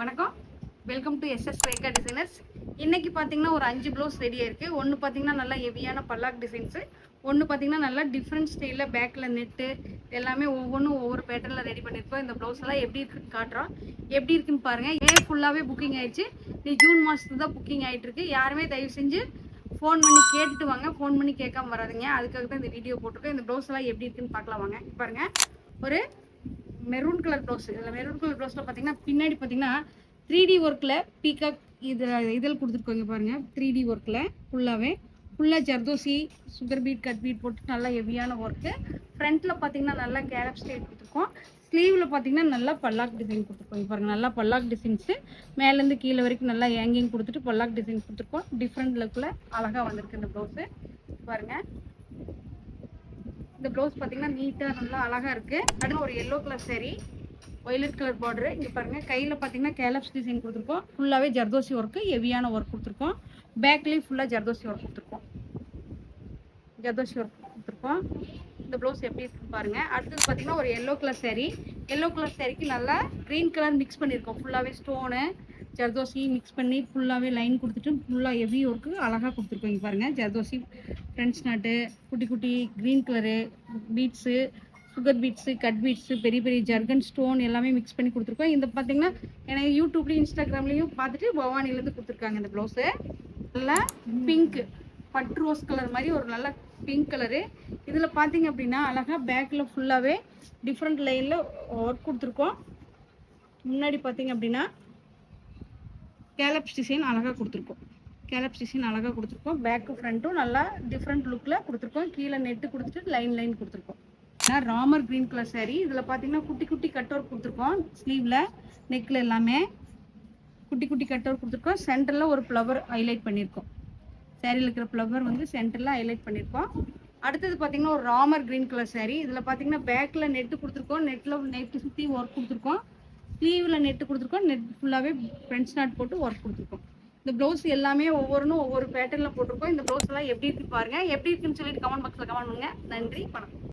வணக்கம், welcome to SS Rekha designers. இன்னைக்கு பார்த்தீங்கன்னா ஒரு 5 ப்ளவுஸ் ரெடியாக இருக்குது. ஒன்று பார்த்தீங்கன்னா நல்லா ஹெவியான பல்லாக் டிசைன்ஸு, ஒன்று பார்த்தீங்கன்னா நல்லா டிஃப்ரெண்ட் ஸ்டைலில் பேக்கில் நெட்டு எல்லாமே ஒவ்வொன்றும் ஒவ்வொரு பேட்டர்னில் ரெடி பண்ணியிருக்கோம். இந்த ப்ளவுஸ் எல்லாம் எப்படி இருக்குன்னு காட்டுறோம். எப்படி இருக்குன்னு பாருங்கள். ஃபுல்லாகவே புக்கிங் ஆயிடுச்சு. நீ ஜூன் மாதத்துக்கு தான் புக்கிங் ஆகிட்டு இருக்கு. யாருமே தயவு செஞ்சு ஃபோன் பண்ணி கேட்டுட்டு வாங்க, ஃபோன் பண்ணி கேட்காம வராதுங்க. அதுக்காக தான் இந்த வீடியோ போட்டிருக்கோம். இந்த ப்ளவுஸ் எல்லாம் எப்படி இருக்குன்னு பார்க்கலாம் வாங்க. பாருங்கள், ஒரு மெரூன் கலர் ப்ளவுஸ். இதில் மெரூன் கலர் ப்ளவுஸில் பார்த்தீங்கன்னா பின்னாடி பார்த்தீங்கன்னா 3D ஒர்க்கில் பீகாக் இதில் கொடுத்துருக்கோங்க பாருங்கள். 3D ஒர்க்கில் ஃபுல்லாக zardozi sugar beat cut beat போட்டு நல்லா ஹெவியான ஒர்க்கு. ஃப்ரண்ட்டில் பார்த்தீங்கன்னா நல்லா கேலப் ஸ்டைல் கொடுத்துருக்கோம். ஸ்லீவில் பார்த்தீங்கன்னா நல்லா பல்லாக் டிசைன் கொடுத்துருக்கோம். பாருங்கள், நல்லா பல்லாக் டிசைன்ஸு மேலேருந்து கீழே வரைக்கும் நல்லா ஹேங்கிங் கொடுத்துட்டு பல்லாக் டிசைன் கொடுத்துருக்கோம். டிஃப்ரெண்ட் லுக்கில் அழகாக வந்திருக்கு இந்த ப்ளவுஸு. பாருங்கள், இந்த ப்ளவுஸ் பார்த்தீங்கன்னா நீட்டாக நல்லா அழகாக இருக்குது. அடுத்து ஒரு yellow colour saree, violet colour border. இங்கே பாருங்கள், கையில் பார்த்தீங்கன்னா கேலப்ஸ் டிசைன் கொடுத்துருக்கோம். ஃபுல்லாகவே ஜர்தோசி ஒர்க்கு, ஹெவியான ஒர்க் கொடுத்துருக்கோம். பேக்லேயும் ஃபுல்லாக ஜர்தோசி ஒர்க் கொடுத்துருக்கோம். இந்த ப்ளவுஸ் எப்படி இருக்குன்னு பாருங்கள். அடுத்தது பார்த்தீங்கன்னா ஒரு yellow colour saree. Yellow colour சாரிக்கு நல்லா க்ரீன் கலர் மிக்ஸ் பண்ணியிருக்கோம். ஃபுல்லாகவே ஸ்டோனு ஜர்தோசி மிக்ஸ் பண்ணி ஃபுல்லாகவே லைன் கொடுத்துட்டு ஃபுல்லாக ஹெவி ஒர்க்கு அழகாக கொடுத்துருக்கோம். இங்கே பாருங்கள், ஜர்தோசி ஃப்ரெண்ட்ஸ் நாட்டு குட்டி குட்டி green colour beads sugar beads cut beads பெரிய பெரிய ஜர்கன் ஸ்டோன் எல்லாமே மிக்ஸ் பண்ணி கொடுத்துருக்கோம். இந்த பார்த்தீங்கன்னா எனக்கு யூடியூப்லேயும் இன்ஸ்டாகிராம்லேயும் பார்த்துட்டு பவானிலேருந்து கொடுத்துருக்காங்க. இந்த ப்ளவுஸு நல்லா பிங்க் பட் ரோஸ் கலர் மாதிரி ஒரு நல்ல பிங்க் கலரு. இதில் பார்த்தீங்க அப்படின்னா அழகாக பேக்கில் ஃபுல்லாகவே டிஃப்ரெண்ட் லைனில் ஒர்க் கொடுத்துருக்கோம். முன்னாடி பார்த்தீங்க அப்படின்னா கேலப்ஸ் டிசைன் அழகாக கொடுத்துருக்கோம். பேக்கு ஃப்ரண்ட்டும் நல்லா டிஃப்ரெண்ட் லுக்கில் கொடுத்துருக்கோம். கீழே நெட்டு கொடுத்துட்டு லைன் கொடுத்துருக்கோம். Ramar green colour saree. இதில் பார்த்தீங்கன்னா குட்டி குட்டி கட் ஒர்க் கொடுத்துருக்கோம். ஸ்லீவில் நெக்கில் எல்லாமே குட்டி குட்டி கட் ஒர்க் கொடுத்துருக்கோம். சென்டரில் ஒரு ஃப்ளவர் ஹைலைட் பண்ணியிருக்கோம். சேரீயில் இருக்கிற ஃப்ளவர் வந்து சென்டரில் ஹைலைட் பண்ணியிருக்கோம். அடுத்தது பார்த்தீங்கன்னா ஒரு ராமர் கிரீன் கலர் saree. இதில் பார்த்தீங்கன்னா பேக்கில் நெட்டு கொடுத்துருக்கோம். நெட்டு சுற்றி ஒர்க் கொடுத்துருக்கோம். ஸ்லீவில் நெட்டு கொடுத்துருக்கோம். நெட் ஃபுல்லாகவே ஃப்ரெண்ட்ஸ் நாட் போட்டு ஒர்க் கொடுத்துருக்கோம். இந்த ப்ளவுஸ் எல்லாமே ஒவ்வொரு பேட்டர்னில் போட்டிருக்கோம். இந்த ப்ளவுஸ் எல்லாம் எப்படி இருக்கு பாருங்கள். எப்படி இருக்குன்னு சொல்லிட்டு கமெண்ட் பாக்ஸில் கமெண்ட் பண்ணுங்கள். நன்றி, வணக்கம்.